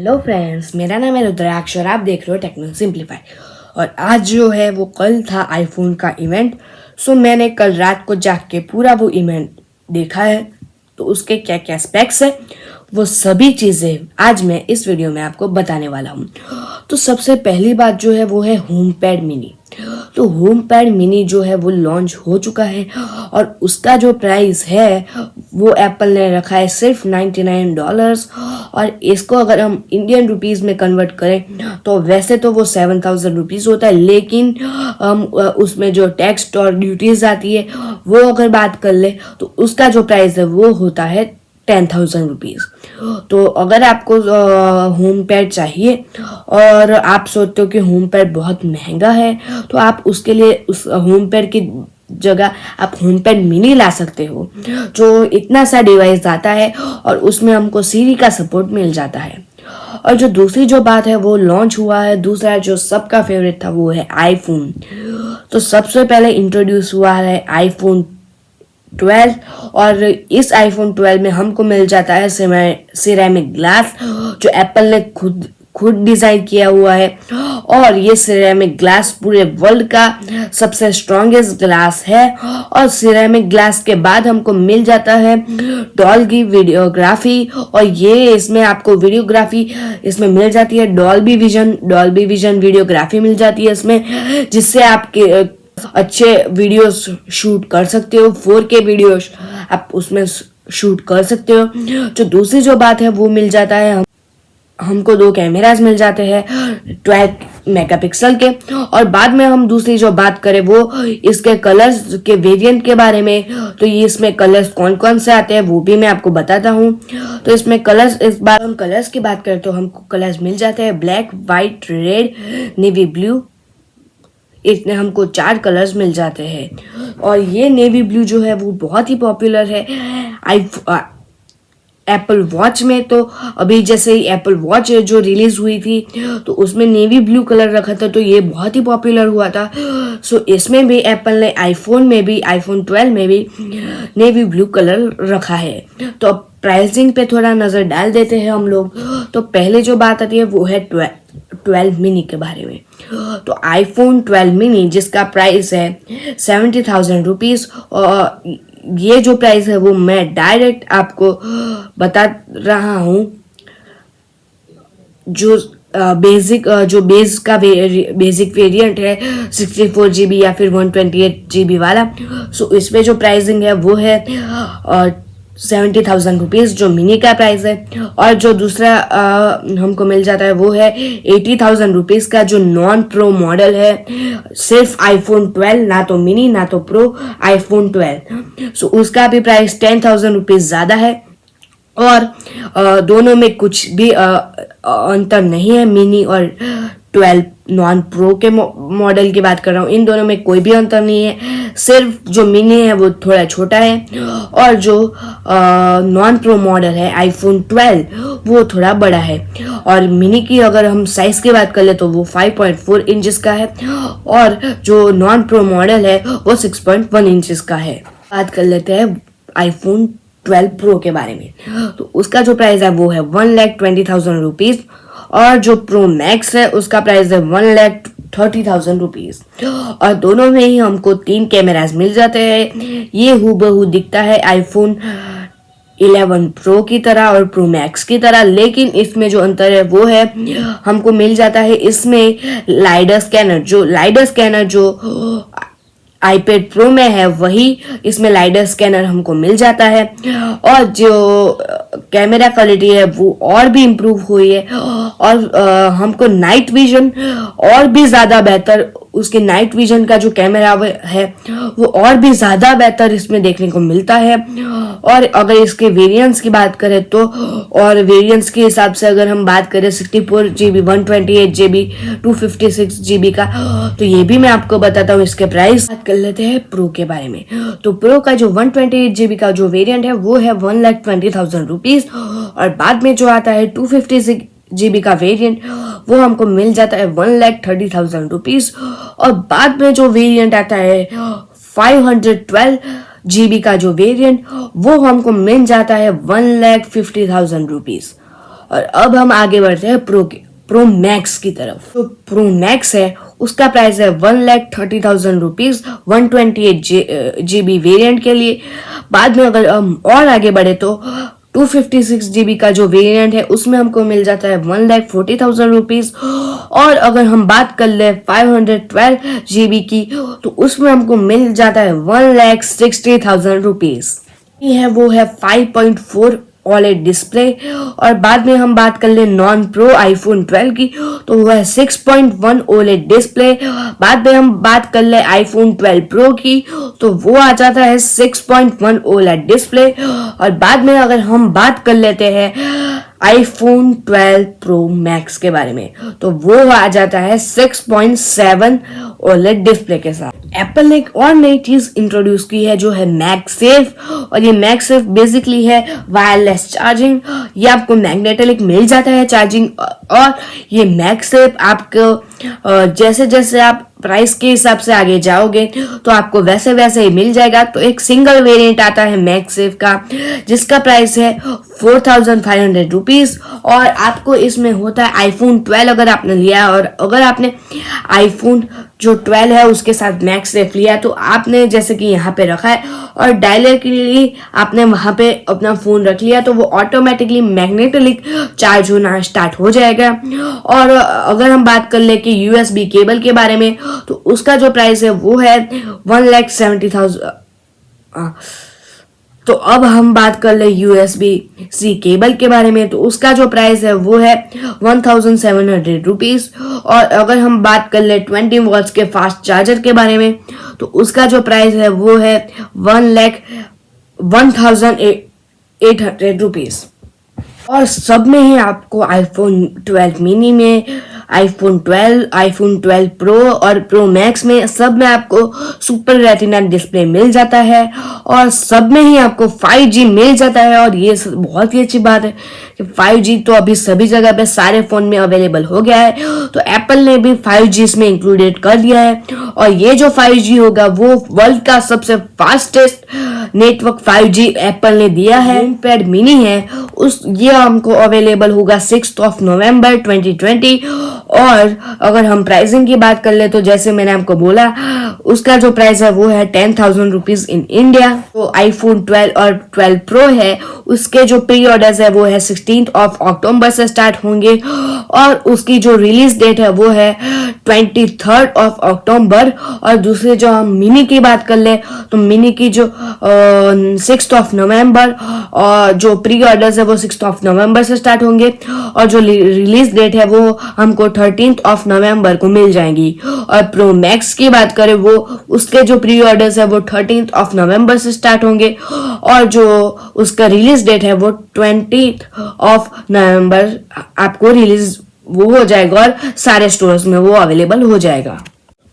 Hello friends, मेरा नाम है रुद्राक्ष और आप देख रहे हो टेक्नो सिंप्लीफाई। और आज जो है वो कल था आईफोन का इवेंट। सो मैंने कल रात को जाग के पूरा वो इवेंट देखा है। तो उसके क्या क्या स्पेक्स है वो सभी चीज़ें आज मैं इस वीडियो में आपको बताने वाला हूँ। तो सबसे पहली बात जो है वो है होम पैड मिनी। तो होम पैड मिनी जो है वो लॉन्च हो चुका है और उसका जो प्राइस है वो एप्पल ने रखा है सिर्फ $99। और इसको अगर हम इंडियन रुपीज़ में कन्वर्ट करें तो वैसे तो वो 7,000 रुपीज़ होता है, लेकिन हम उसमें जो टैक्स और ड्यूटीज़ आती है वो अगर बात कर ले तो उसका जो प्राइस है वो होता है 10,000 रुपीज़। तो अगर आपको होम पैड चाहिए और आप सोचते हो कि होम पैड बहुत महंगा है तो आप उसके लिए उस होम पैड की जगह आप होम पैड मिनी ला सकते हो, जो इतना सा डिवाइस आता है और उसमें हमको सीरी का सपोर्ट मिल जाता है। और जो दूसरी जो बात है वो लॉन्च हुआ है, दूसरा जो सबका फेवरेट था वो है आईफोन। तो सबसे पहले इंट्रोड्यूस हुआ है आईफोन 12 और इस आईफोन 12 में हमको मिल जाता है सिरेमिक ग्लास, जो एप्पल ने खुद डिजाइन किया हुआ है। और ये सिरेमिक ग्लास पूरे वर्ल्ड का सबसे स्ट्रॉन्गेस्ट ग्लास है। और सिरेमिक ग्लास के बाद हमको मिल जाता है डॉल्बी वीडियोग्राफी, और ये इसमें आपको वीडियोग्राफी इसमें मिल जाती है डॉल्बी विजन वीडियोग्राफी मिल जाती है इसमें, जिससे आपके अच्छे वीडियोस शूट कर सकते हो। 4K वीडियोस आप उसमें शूट कर सकते हो। जो दूसरी जो बात है वो मिल जाता है हमको 2 कैमरास मिल जाते हैं 12 मेगापिक्सल के। और बाद में हम दूसरी जो बात करें वो इसके कलर्स के वेरिएंट के बारे में। तो ये इसमें कलर्स कौन कौन से आते हैं वो भी मैं आपको बताता हूँ। तो इसमें कलर्स, इस बार हम कलर्स की बात करें तो हमको कलर्स मिल जाते हैं black, white, red, navy blue. इसमें हमको 4 कलर्स मिल जाते हैं। और ये नेवी ब्लू जो है वो बहुत ही पॉपुलर है एप्पल वॉच में। तो अभी जैसे ही एप्पल वॉच जो रिलीज हुई थी तो उसमें नेवी ब्लू कलर रखा था, तो ये बहुत ही पॉपुलर हुआ था। सो इसमें भी एप्पल ने आईफोन में भी, आईफोन 12 में भी नेवी ब्लू कलर रखा है। तो अब प्राइसिंग पे थोड़ा नज़र डाल देते हैं हम लोग। तो पहले जो बात आती है वो है 12 मिनी के बारे में। तो आईफोन 12 मिनी जिसका प्राइस है 70,000 रुपीज़, और ये जो प्राइस है वो मैं डायरेक्ट आपको बता रहा हूँ। जो बेसिक वेरिएंट है 64 GB या फिर 128 GB वाला, सो इसमें जो प्राइसिंग है वो है 70,000 रुपीज़ जो मिनी का प्राइस है। और जो दूसरा हमको मिल जाता है वो है 80,000 रुपीज़ का जो नॉन प्रो मॉडल है, सिर्फ आईफोन 12, ना तो मिनी ना तो प्रो, आईफोन 12। सो उसका भी प्राइस 10,000 रुपीज़ ज़्यादा है। और दोनों में कुछ भी अंतर नहीं है। मिनी और 12 नॉन प्रो के मॉडल की बात कर रहा हूँ, इन दोनों में कोई भी अंतर नहीं है। सिर्फ जो मिनी है वो थोड़ा छोटा है और जो नॉन प्रो मॉडल है आईफोन 12 वो थोड़ा बड़ा है। और मिनी की अगर हम साइज की बात कर ले तो वो 5.4 इंचेस का है और जो नॉन प्रो मॉडल है वो 6.1 इंचेस का है। बात कर लेते हैं आईफोन 12 प्रो के बारे में। तो उसका जो प्राइस है वो है 1,20,000 रुपीज़, और जो प्रो मैक्स है उसका प्राइस है 1,30,000 रुपीज़। और दोनों में ही हमको 3 कैमरास मिल जाते हैं। ये हूबहू दिखता है आईफोन 11 प्रो की तरह और प्रो मैक्स की तरह, लेकिन इसमें जो अंतर है वो है हमको मिल जाता है इसमें लाइडर स्कैनर जो आईपैड प्रो में है वही इसमें लाइडर स्कैनर हमको मिल जाता है। और जो कैमरा क्वालिटी है वो और भी इम्प्रूव हुई है और हमको नाइट विजन और भी ज़्यादा बेहतर, उसके नाइट विजन का जो कैमरा है वो और भी ज़्यादा बेहतर इसमें देखने को मिलता है। और अगर इसके वेरिएंट्स की बात करें तो, और वेरिएंट्स के हिसाब से अगर हम बात करें 64 GB, 128 GB, 256 GB का, तो ये भी मैं आपको बताता हूँ इसके प्राइस। बात कर लेते हैं प्रो के बारे में। तो प्रो का जो 128 GB का जो वेरिएंट है वो है 1,20,000 रुपीज़, और बाद में जो आता है 256 GB का वेरिएंट वो हमको मिल जाता है 1,30,000 रुपीज़। और बाद में जो वेरिएंट आता है 512 GB का जो वेरिएंट वो हमको मिल जाता है 1,50,000 रुपीज़। और अब हम आगे बढ़ते हैं प्रो मैक्स की तरफ। तो प्रो मैक्स है उसका प्राइस है 1,30,000 रुपीज 128 GB वेरिएंट के लिए। बाद में अगर हम और आगे बढ़े तो 256 GB का जो वेरिएंट है उसमें हमको मिल जाता है 1,40,000 रुपीज। और अगर हम बात कर ले 512 GB की तो उसमें हमको मिल जाता है 1,60,000 रुपीज। ये है वो है 5.4 OLED डिस्प्ले। और बाद में हम बात कर ले नॉन प्रो आईफोन 12 की तो वो है 6.1 OLED डिस्प्ले। बाद में हम बात कर ले आईफोन 12 प्रो की तो वो आ जाता है 6.1 OLED डिस्प्ले। और बाद में अगर हम बात कर लेते हैं आईफोन 12 प्रो मैक्स के बारे में तो वो आ जाता है 6.7 OLED डिस्प्ले के साथ। एप्पल ने एक और नई चीज इंट्रोड्यूस की है जो है मैगसेफ। और ये मैगसेफ बेसिकली है वायरलेस चार्जिंग। ये आपको मैग्नेटिक मिल जाता है चार्जिंग। और ये मैगसेफ आपको जैसे जैसे आप प्राइस के हिसाब से आगे जाओगे तो आपको वैसे वैसे ही मिल जाएगा। तो एक सिंगल वेरिएंट आता है मैगसेफ का जिसका प्राइस है 4,500 रुपीज। और आपको इसमें होता है आईफोन 12 अगर आपने लिया और अगर आपने आईफोन जो 12 है उसके साथ मैगसेफ लिया तो आपने जैसे कि यहाँ पे रखा है और डायरेक्टली आपने वहां पे अपना फोन रख लिया तो वो ऑटोमेटिकली मैग्नेटिक चार्ज होना स्टार्ट हो जाएगा। और अगर हम बात कर ले कि USB केबल के बारे में तो उसका जो प्राइस है वो है 1,70,000। तो अब हम बात कर ले USB-C केबल के बारे में तो उसका जो प्राइस है वो है 1,700 रुपीज। और अगर हम बात कर ले 20 वॉट्स के फास्ट चार्जर के बारे में तो उसका जो प्राइस है वो है 1,800 रुपीज। और सब में ही आपको आईफोन 12 मिनी में, आईफोन 12 प्रो और प्रो मैक्स में सब में आपको सुपर रेटिना डिस्प्ले मिल जाता है। और सब में ही आपको 5G मिल जाता है। और ये बहुत ही अच्छी बात है कि 5G तो अभी सभी जगह पे सारे फोन में अवेलेबल हो गया है। तो एप्पल ने भी 5G इसमें इंक्लूडेड कर दिया है। और ये जो 5G होगा वो वर्ल्ड का सबसे फास्टेस्ट नेटवर्क 5G एप्पल ने दिया है। होमपैड मिनी है ये हमको अवेलेबल होगा 6 नवंबर 2020। और अगर हम प्राइसिंग की बात कर ले तो जैसे मैंने आपको बोला उसका जो प्राइस है वो है 10,000 रुपीज इन इंडिया। तो आईफोन 12 और 12 प्रो है उसके जो प्री ऑर्डर्स है वो है 16 अक्टूबर से स्टार्ट होंगे। और उसकी जो रिलीज डेट है वो है 23 अक्टूबर। और दूसरे जो हम मिनी की बात कर ले तो मिनी की जो 6 नवंबर और जो प्री ऑर्डर्स है वो 6 नवंबर से स्टार्ट होंगे। और जो रिलीज डेट है वो हमको 13 नवंबर को मिल जाएंगी। और प्रो मैक्स की बात करें वो उसके जो प्री ऑर्डर्स है वो 13 नवंबर से स्टार्ट होंगे। और जो उसका रिलीज डेट है वो 20 नवंबर आपको रिलीज वो हो जाएगा और सारे स्टोर्स में वो अवेलेबल हो जाएगा।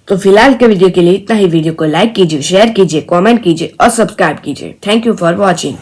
तो फिलहाल के वीडियो के लिए इतना ही। वीडियो को लाइक कीजिए, शेयर कीजिए, कमेंट कीजिए और सब्सक्राइब कीजिए। Thank you for watching.